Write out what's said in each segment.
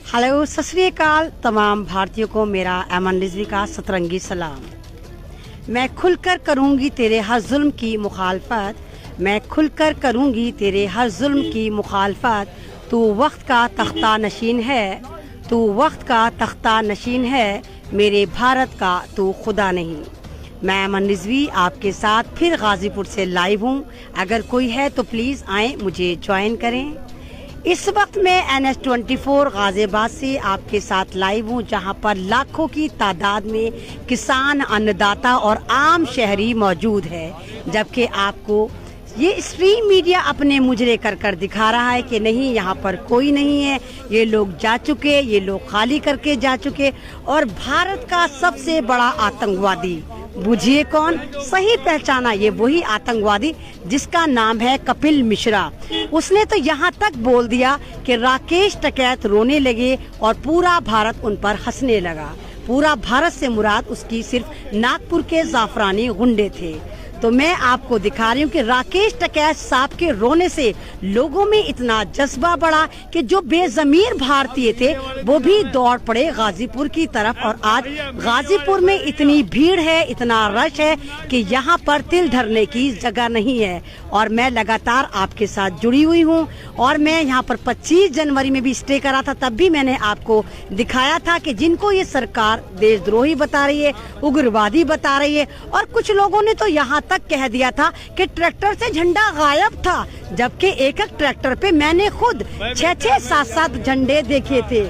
Hello सत श्री अकाल तमाम भारतीयों को मेरा अमन रिजवी का सतरंगी सलाम। मैं खुलकर करूंगी तेरे हर जुल्म की मुखालफत, मैं खुलकर करूंगी तेरे हर जुल्म की मुखालफत। तू वक्त का तख्ता नशीन है, तू वक्त का तख्ता नशीन है, मेरे भारत का तू खुदा नहीं। मैं अमन रिजवी आपके साथ फिर गाजीपुर से लाइव हूँ। अगर कोई है तो प्लीज़ आएँ, मुझे ज्वाइन करें। इस वक्त मैं NH24 गाजियाबाद से आपके साथ लाइव हूँ, जहाँ पर लाखों की तादाद में किसान, अन्नदाता और आम शहरी मौजूद है। जबकि आपको ये स्ट्रीम मीडिया अपने मुजरे कर दिखा रहा है कि नहीं, यहाँ पर कोई नहीं है, ये लोग जा चुके, ये लोग खाली करके जा चुके। और भारत का सबसे बड़ा आतंकवादी बुझिए कौन, सही पहचाना, ये वही आतंकवादी जिसका नाम है कपिल मिश्रा। उसने तो यहाँ तक बोल दिया कि राकेश टिकैत रोने लगे और पूरा भारत उन पर हंसने लगा। पूरा भारत से मुराद उसकी सिर्फ नागपुर के जाफरानी गुंडे थे। तो मैं आपको दिखा रही हूँ कि राकेश टिकैत साहब के रोने से लोगों में इतना जज्बा बढ़ा कि जो बेजमीर भारतीय थे वो भी दौड़ पड़े गाजीपुर की तरफ। और आज गाजीपुर में इतनी भीड़ है, इतना रश है कि यहाँ पर तिल धरने की जगह नहीं है। और मैं लगातार आपके साथ जुड़ी हुई हूँ। और मैं यहाँ पर 25 जनवरी में भी स्टे करा था, तब भी मैंने आपको दिखाया था कि जिनको ये सरकार देशद्रोही बता रही है, उग्रवादी बता रही है। और कुछ लोगों ने तो यहाँ तक कह दिया था कि ट्रैक्टर से झंडा गायब था, जबकि एक एक ट्रैक्टर पे मैंने खुद 6-6, 7-7 झंडे देखे थे।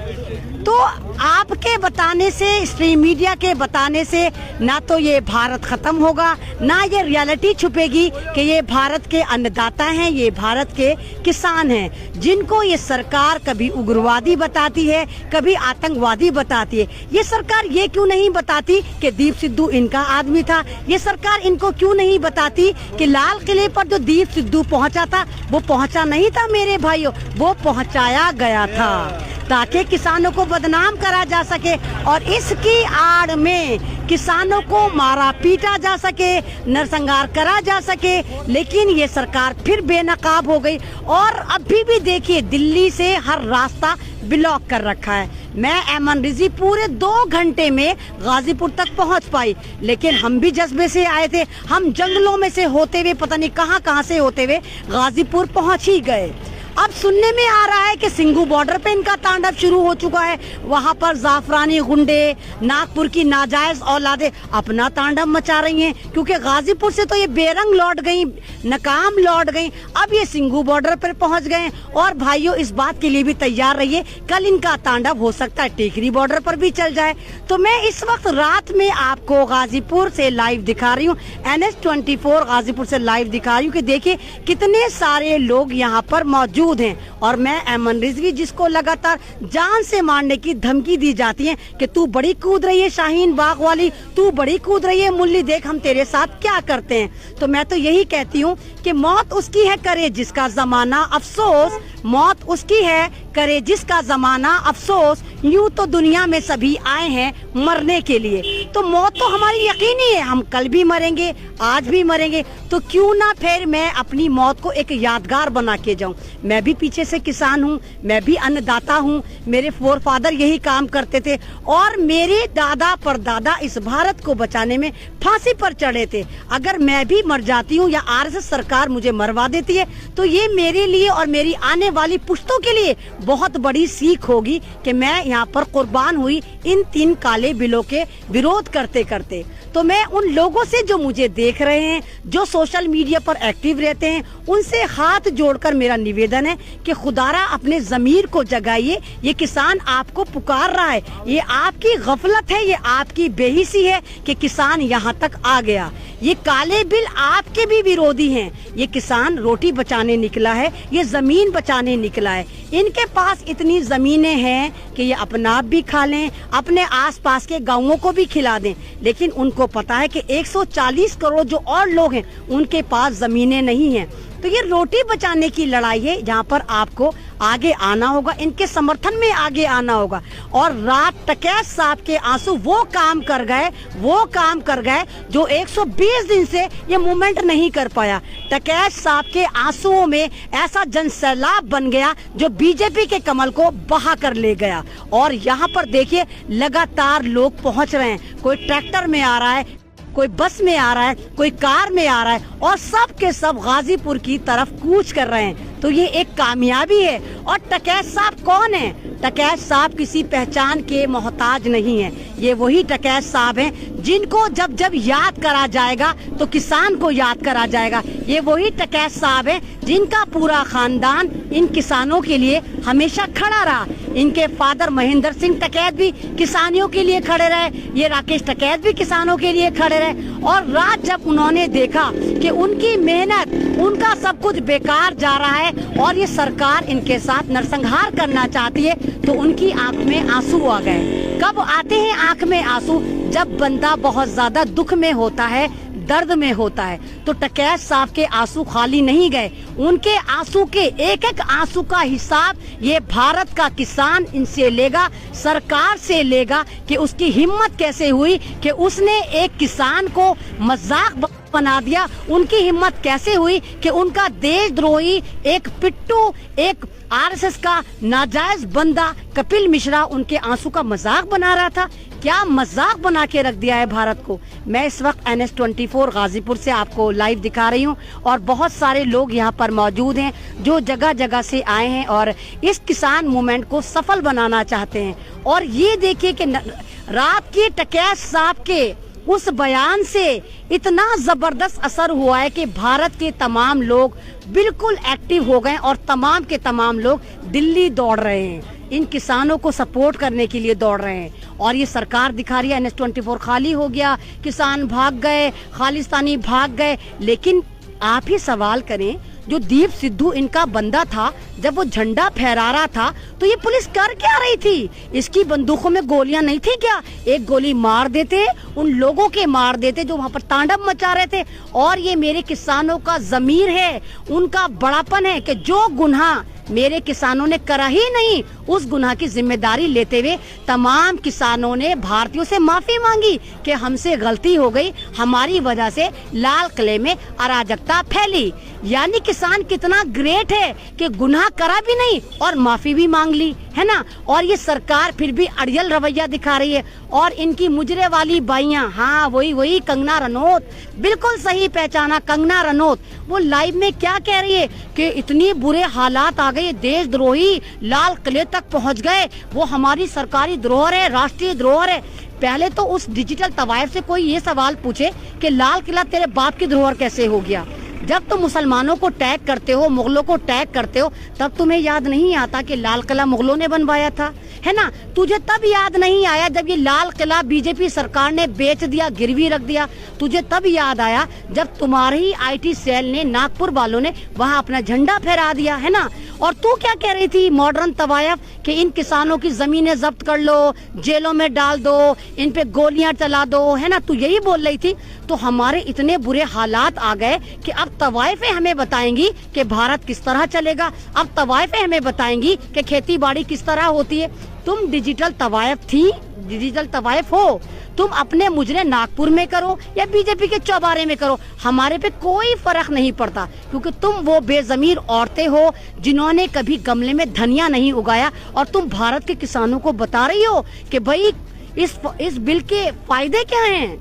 तो आपके बताने से, स्ट्रीम मीडिया के बताने से ना तो ये भारत खत्म होगा, ना ये रियलिटी छुपेगी कि ये भारत के अन्नदाता हैं, ये भारत के किसान हैं, जिनको ये सरकार कभी उग्रवादी बताती है, कभी आतंकवादी बताती है। ये सरकार ये क्यों नहीं बताती कि दीप सिद्धू इनका आदमी था? ये सरकार इनको क्यों नहीं बताती कि लाल किले पर जो दीप सिद्धू पहुंचा था वो पहुंचा नहीं था मेरे भाइयों, वो पहुंचाया गया था ताकि किसानों को बदनाम करा जा सके और इसकी आड़ में किसानों को मारा पीटा जा सके, नरसंहार करा जा सके। लेकिन ये सरकार फिर बेनकाब हो गई और अभी भी देखिए दिल्ली से हर रास्ता ब्लॉक कर रखा है। मैं अमन रिजवी पूरे 2 घंटे में गाजीपुर तक पहुंच पाई, लेकिन हम भी जज्बे से आए थे। हम जंगलों में से होते हुए, पता नहीं कहां से होते हुए गाजीपुर पहुंच ही गए। अब सुनने में आ रहा है कि सिंघू बॉर्डर पे इनका तांडव शुरू हो चुका है। वहां पर जाफरानी गुंडे, नागपुर की नाजायज औलादे अपना तांडव मचा रही हैं, क्योंकि गाजीपुर से तो ये बेरंग लौट गई, नाकाम लौट गई। अब ये सिंघू बॉर्डर पर पहुंच गए। और भाइयों, इस बात के लिए भी तैयार रहिए, कल इनका तांडव हो सकता है टेकरी बॉर्डर पर भी चल जाए। तो मैं इस वक्त रात में आपको गाजीपुर से लाइव दिखा रही हूँ, NH24 गाजीपुर से लाइव दिखा रही हूँ कि देखिए कितने सारे लोग यहाँ पर मौजूद हैं। और मैं अमन रिजवी, जिसको लगातार जान से मारने की धमकी दी जाती है कि तू बड़ी कूद रही है शाहीन बाग वाली, तू बड़ी कूद रही है मुल्ली, देख हम तेरे साथ क्या करते हैं। तो मैं तो यही कहती हूँ कि मौत उसकी है करे जिसका जमाना अफसोस, मौत उसकी है करे जिसका जमाना अफसोस। यूं तो दुनिया में सभी आए हैं मरने के लिए, तो मौत तो हमारी यकीनी है, हम कल भी मरेंगे, आज भी मरेंगे। तो क्यों ना फिर मैं अपनी मौत को एक यादगार बना के जाऊं। मैं भी पीछे से किसान हूं, मैं भी अन्नदाता हूं, मेरे फोर फादर यही काम करते थे और मेरे दादा परदादा इस भारत को बचाने में फांसी पर चढ़े थे। अगर मैं भी मर जाती हूं या RSS सरकार मुझे मरवा देती है तो ये मेरे लिए और मेरी आने वाली पुश्तों के लिए बहुत बड़ी सीख होगी कि मैं यहाँ पर कुर्बान हुई इन 3 काले बिलों के विरोध करते करते। तो मैं उन लोगों से जो मुझे देख रहे हैं, जो सोशल मीडिया पर एक्टिव रहते हैं, उनसे हाथ जोड़कर मेरा निवेदन है कि खुदारा अपने जमीर को जगाइए। ये किसान आपको पुकार रहा है, ये आपकी गफलत है, ये आपकी बेहिसी है कि किसान यहाँ तक आ गया। ये काले बिल आपके भी विरोधी हैं। ये किसान रोटी बचाने निकला है, ये जमीन बचाने निकला है। इनके पास इतनी जमीनें हैं कि ये अपना आप भी खा लें, अपने आसपास के गांवों को भी खिला दें। लेकिन उनको पता है कि 140 करोड़ जो और लोग हैं उनके पास जमीनें नहीं हैं। तो ये रोटी बचाने की लड़ाई है, जहाँ पर आपको आगे आना होगा, इनके समर्थन में आगे आना होगा। और रात टकैत साहब के आंसू वो काम कर गए जो 120 दिन से ये मूवमेंट नहीं कर पाया। टकैत साहब के आंसुओं में ऐसा जनसैलाब बन गया जो बीजेपी के कमल को बहा कर ले गया। और यहाँ पर देखिए लगातार लोग पहुंच रहे हैं, कोई ट्रैक्टर में आ रहा है, कोई बस में आ रहा है, कोई कार में आ रहा है, और सब के सब गाजीपुर की तरफ कूच कर रहे हैं। तो ये एक कामयाबी है। और टकैत साहब कौन है? टकैत साहब किसी पहचान के मोहताज नहीं है। ये वही टकैत साहब हैं जिनको जब जब याद करा जाएगा तो किसान को याद करा जाएगा। ये वही टकैत साहब हैं जिनका पूरा खानदान इन किसानों के लिए हमेशा खड़ा रहा। इनके फादर महेंद्र सिंह टकैत भी किसानियों के लिए खड़े रहे, ये राकेश टकैत भी किसानों के लिए खड़े रहे। और रात जब उन्होंने देखा कि उनकी मेहनत, उनका सब कुछ बेकार जा रहा है और ये सरकार इनके साथ नरसंहार करना चाहती है, तो उनकी आंख में आंसू आ गए। कब आते हैं आंख में आंसू? जब बंदा बहुत ज्यादा दुख में होता है, दर्द में होता है। तो टकैत साहब के आंसू खाली नहीं गए, उनके आंसू के एक एक आंसू का हिसाब ये भारत का किसान इनसे लेगा, सरकार से लेगा कि उसकी हिम्मत कैसे हुई कि उसने एक किसान को मजाक बना दिया। उनकी हिम्मत कैसे हुई कि उनका देशद्रोही एक पिट्टू, एक आरएसएस का नाजायज बंदा कपिल मिश्रा उनके आंसू का मजाक बना रहा था। क्या मजाक बना के रख दिया है भारत को। मैं इस वक्त NS24 गाजीपुर से आपको लाइव दिखा रही हूँ और बहुत सारे लोग यहाँ पर मौजूद हैं जो जगह जगह से आए हैं और इस किसान मूवमेंट को सफल बनाना चाहते हैं। और ये देखिए कि रात की टकैत साहब के उस बयान से इतना जबरदस्त असर हुआ है कि भारत के तमाम लोग बिल्कुल एक्टिव हो गए और तमाम के तमाम लोग दिल्ली दौड़ रहे हैं, इन किसानों को सपोर्ट करने के लिए दौड़ रहे हैं। और ये सरकार दिखा रही है NS24 खाली हो गया, किसान भाग गए, खालिस्तानी भाग गए। लेकिन आप ही सवाल करें, जो दीप सिद्धू इनका बंदा था, जब वो झंडा फहरा रहा था तो ये पुलिस कर क्या रही थी? इसकी बंदूकों में गोलियां नहीं थी क्या? एक गोली मार देते, उन लोगों के मार देते जो वहाँ पर तांडव मचा रहे थे। और ये मेरे किसानों का जमीर है, उनका बड़ापन है कि जो गुनाह मेरे किसानों ने करा ही नहीं, उस गुनाह की जिम्मेदारी लेते हुए तमाम किसानों ने भारतीयों से माफी मांगी कि हमसे गलती हो गई, हमारी वजह से लाल किले में अराजकता फैली। यानी किसान कितना ग्रेट है कि गुनाह करा भी नहीं और माफी भी मांग ली, है ना। और ये सरकार फिर भी अड़ियल रवैया दिखा रही है। और इनकी मुजरे वाली बाइयां, हाँ वही कंगना रनौत, बिल्कुल सही पहचाना, कंगना रनौत। वो लाइव में क्या कह रही है कि इतनी बुरे हालात आ गए, देशद्रोही लाल किले तक पहुंच गए, वो हमारी सरकारी धरोहर है, राष्ट्रीय धरोहर है। पहले तो उस डिजिटल तवायफ से कोई ये सवाल पूछे कि लाल किला तेरे बाप की धरोहर कैसे हो गया। जब तुम मुसलमानों को टैग करते हो, मुगलों को टैग करते हो, तब तुम्हें याद नहीं आता कि लाल किला मुगलों ने बनवाया था, है ना। तुझे तब याद नहीं आया जब ये लाल किला बीजेपी सरकार ने बेच दिया, गिरवी रख दिया। तुझे तब याद आया जब तुम्हारे ही IT सेल ने, नागपुर वालों ने वहाँ अपना झंडा फहरा दिया, है ना। और तू क्या कह रही थी मॉडर्न तवायफ कि इन किसानों की जमीनें जब्त कर लो, जेलों में डाल दो, इन पे गोलियां चला दो, है ना। तू यही बोल रही थी। तो हमारे इतने बुरे हालात आ गए कि अब तवायफें हमें बताएंगी कि भारत किस तरह चलेगा। अब तवायफें हमें बताएंगी कि खेती बाड़ी किस तरह होती है। तुम डिजिटल तवायफ थी, डिजिटल तवायफ हो, तुम अपने मुजरे नागपुर में करो या बीजेपी के चौबारे में करो, हमारे पे कोई फर्क नहीं पड़ता, क्योंकि तुम वो बेजमीर औरतें हो जिन्होंने कभी गमले में धनिया नहीं उगाया। और तुम भारत के किसानों को बता रही हो कि भाई इस बिल के फायदे क्या हैं।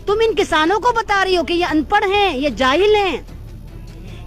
तुम इन किसानों को बता रही हो कि ये अनपढ़ हैं, ये जाहिल हैं।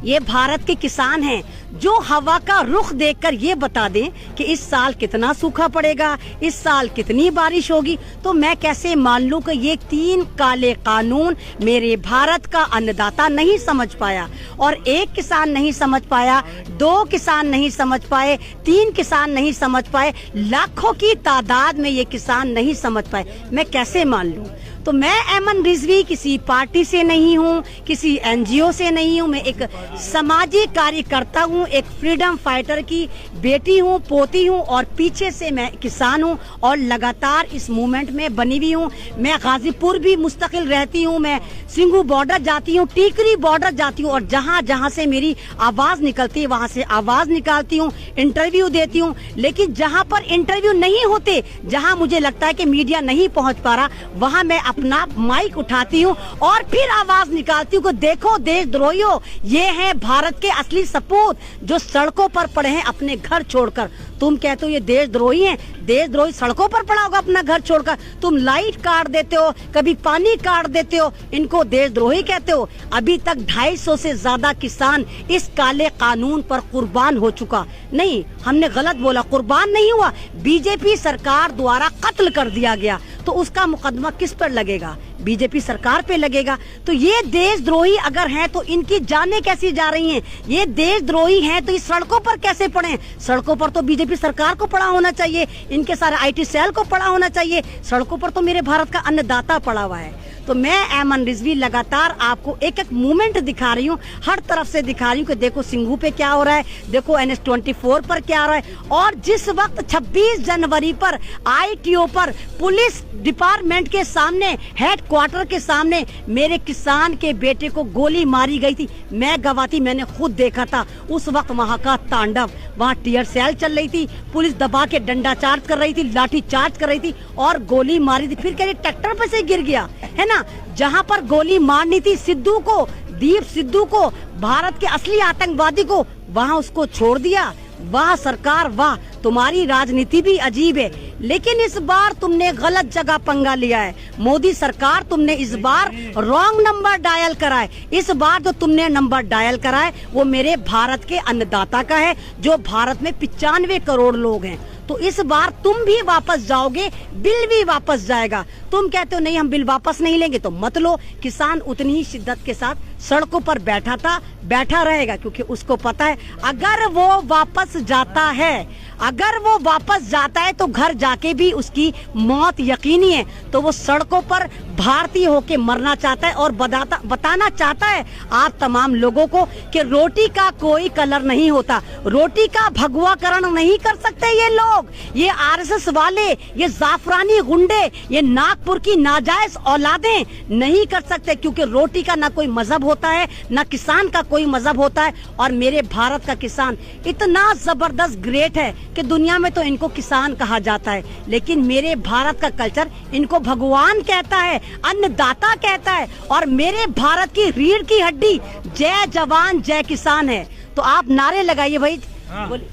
ये भारत के किसान हैं जो हवा का रुख देखकर ये बता दें कि इस साल कितना सूखा पड़ेगा, इस साल कितनी बारिश होगी। तो मैं कैसे मान लूं कि ये 3 काले कानून मेरे भारत का अन्नदाता नहीं समझ पाया। और एक किसान नहीं समझ पाया, 2 किसान नहीं समझ पाए, 3 किसान नहीं समझ पाए, लाखों की तादाद में ये किसान नहीं समझ पाए। मैं कैसे मान लूं। तो मैं ऐमन रिजवी किसी पार्टी से नहीं हूँ, किसी एनजीओ से नहीं हूँ, मैं एक सामाजिक कार्यकर्ता हूँ, एक फ्रीडम फाइटर की बेटी हूँ, पोती हूँ और पीछे से मैं किसान हूँ और लगातार इस मूवमेंट में बनी हुई हूँ। मैं गाजीपुर भी मुस्तकिल रहती हूँ, मैं सिंगू बॉर्डर जाती हूँ, टीकरी बॉर्डर जाती हूँ और जहाँ जहाँ से मेरी आवाज निकलती है वहाँ से आवाज निकालती हूँ, इंटरव्यू देती हूँ। लेकिन जहाँ पर इंटरव्यू नहीं होते, जहाँ मुझे लगता है कि मीडिया नहीं पहुँच पा रहा, वहाँ मैं अपना माइक उठाती हूँ और फिर आवाज निकालती हूँ कि देखो देशद्रोहियों, ये है भारत के असली सपूत जो सड़कों पर पड़े हैं अपने घर छोड़कर। तुम कहते हो ये देशद्रोही हैं, देशद्रोही सड़कों पर पड़ा होगा अपना घर छोड़कर। तुम लाइट काट देते हो, कभी पानी काट देते हो, इनको देशद्रोही कहते हो। अभी तक 250 से ज्यादा किसान इस काले कानून पर कुर्बान हो चुका। नहीं, हमने गलत बोला, कुर्बान नहीं हुआ, बीजेपी सरकार द्वारा कत्ल कर दिया गया। तो उसका मुकदमा किस पर लगेगा? बीजेपी सरकार पे लगेगा। तो ये देशद्रोही अगर हैं तो इनकी जानें कैसी जा रही हैं? ये देशद्रोही हैं तो इस सड़कों पर कैसे पड़े? सड़कों पर तो बीजेपी सरकार को पड़ा होना चाहिए, इनके सारे आईटी सेल को पड़ा होना चाहिए। सड़कों पर तो मेरे भारत का अन्नदाता पड़ा हुआ है। तो मैं ऐमन रिजवी लगातार आपको एक एक मूवमेंट दिखा रही हूँ, हर तरफ से दिखा रही हूँ कि देखो सिंघू पे क्या हो रहा है, देखो NH-24 पर क्या हो रहा है। और जिस वक्त 26 जनवरी पर ITO पर पुलिस डिपार्टमेंट के सामने, हेडक्वार्टर के सामने मेरे किसान के बेटे को गोली मारी गई थी, मैं गवाती, मैंने खुद देखा था। उस वक्त वहाँ का तांडव, वहाँ टीयर सेल चल रही थी, पुलिस दबा के डंडा चार्ज कर रही थी, लाठी चार्ज कर रही थी और गोली मारी थी। फिर कह रही ट्रैक्टर पे से गिर गया है ना। जहाँ पर गोली मारनी थी सिद्धू को, दीप सिद्धू को, भारत के असली आतंकवादी को, वहाँ उसको छोड़ दिया। वाह सरकार वाह, तुम्हारी राजनीति भी अजीब है। लेकिन इस बार तुमने गलत जगह पंगा लिया है। मोदी सरकार, तुमने इस बार रॉन्ग नंबर डायल करा है। इस बार जो तुमने नंबर डायल करा है वो मेरे भारत के अन्नदाता का है, जो भारत में 95 करोड़ लोग हैं। तो इस बार तुम भी वापस जाओगे, बिल भी वापस जाएगा। तुम कहते हो नहीं हम बिल वापस नहीं लेंगे, तो मत लो। किसान उतनी ही शिद्दत के साथ सड़कों पर बैठा था, बैठा रहेगा, क्योंकि उसको पता है अगर वो वापस जाता है, अगर वो वापस जाता है तो घर जाके भी उसकी मौत यकीनी है। तो वो सड़कों पर भारतीय होके मरना चाहता है और बताना चाहता है आप तमाम लोगों को कि रोटी का कोई कलर नहीं होता, रोटी का भगवाकरण नहीं कर सकते ये लोग, ये RSS वाले, ये जाफरानी गुंडे, ये नागपुर की नाजायज औलादें नहीं कर सकते। क्योंकि रोटी का ना कोई मजहब होता है, ना किसान का कोई मजहब होता है। और मेरे भारत का किसान इतना जबरदस्त ग्रेट है कि दुनिया में तो इनको किसान कहा जाता है, लेकिन मेरे भारत का कल्चर इनको भगवान कहता है, अन्नदाता कहता है। और मेरे भारत की रीढ़ की हड्डी जय जवान जय किसान है। तो आप नारे लगाइए भाई, बोलिए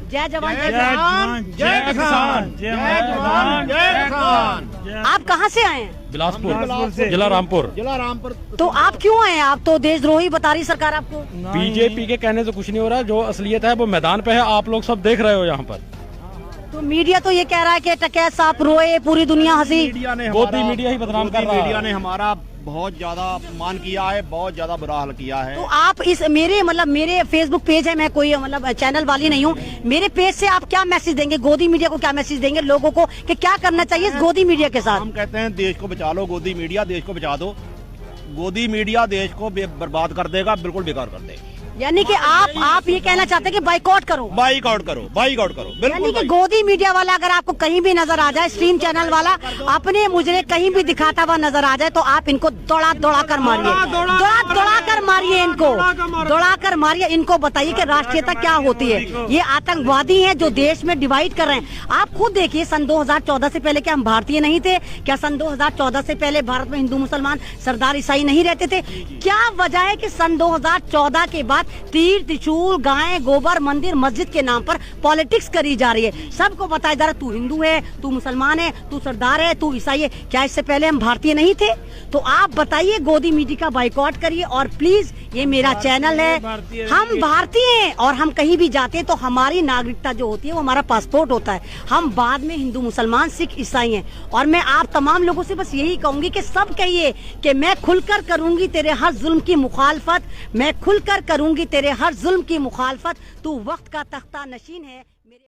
जय जवान जय किसान, जय किसान, जय जवान जय किसान। आप कहाँ से आए हैं? बिलासपुर से, जिला रामपुर। तो आप क्यों आए हैं? आप तो देशद्रोही बता रही सरकार आपको। बीजेपी के कहने से कुछ नहीं हो रहा, जो असलियत है वो मैदान पे है, आप लोग सब देख रहे हो यहाँ पर। तो मीडिया तो ये कह रहा है कि टकैत साहब रोए, पूरी दुनिया हंसी। गोदी मीडिया ही बदनाम कर रहा है। मीडिया ने हमारा बहुत ज्यादा अपमान किया है, बहुत ज्यादा बुरा हाल किया है। तो आप इस मेरे फेसबुक पेज है, मैं कोई चैनल वाली नहीं हूँ, मेरे पेज से आप क्या मैसेज देंगे? गोदी मीडिया को क्या मैसेज देंगे लोगों को कि क्या करना चाहिए इस गोदी मीडिया के साथ? हम कहते हैं देश को बचा लो, गोदी मीडिया देश को बचा दो। गोदी मीडिया देश को बर्बाद कर देगा, बिल्कुल बेकार कर देगा। यानी कि आप ये कहना चाहते हैं कि बाइकआउट करो, बाइकआउट करो, बाइकआउट करो, यानी कि गोदी मीडिया वाला अगर आपको कहीं भी नजर आ जाए, स्ट्रीम चैनल वाला अपने मुजरे कहीं भी दिखाता हुआ नजर आ जाए, तो आप इनको दौड़ा कर मारिए, दौड़ा कर मारिए, इनको दौड़ा कर मारिए। इनको बताइए कि राष्ट्रीयता क्या होती है। ये आतंकवादी हैं जो देश में डिवाइड कर रहे हैं। आप खुद देखिए, सन 2014 से पहले क्या हम भारतीय नहीं थे? क्या सन 2014 से पहले भारत में हिंदू मुसलमान सरदार ईसाई नहीं रहते थे? क्या वजह है कि सन 2014 के बाद तीर त्रिशूल गाय गोबर मंदिर मस्जिद के नाम पर पॉलिटिक्स करी जा रही है? सबको बताया जा रहा है तू हिंदू है, तू मुसलमान है, तू सरदार है, तू ईसाई है। क्या इससे पहले हम भारतीय नहीं थे? तो आप बताइए, गोदी मीडिया का बाइकआउट करिए। और प्लीज, ये मेरा चैनल है, हम भारतीय हैं और हम कहीं भी जाते हैं तो हमारी नागरिकता जो होती है वो हमारा पासपोर्ट होता है। हम बाद में हिंदू मुसलमान सिख ईसाई हैं। और मैं आप तमाम लोगों से बस यही कहूंगी कि सब कहिए कि मैं खुलकर करूंगी तेरे हर जुल्म की मुखालफत, मैं खुलकर करूंगी तेरे हर जुल्म की मुखालफत। तू वक्त का तख्ता नशीन है।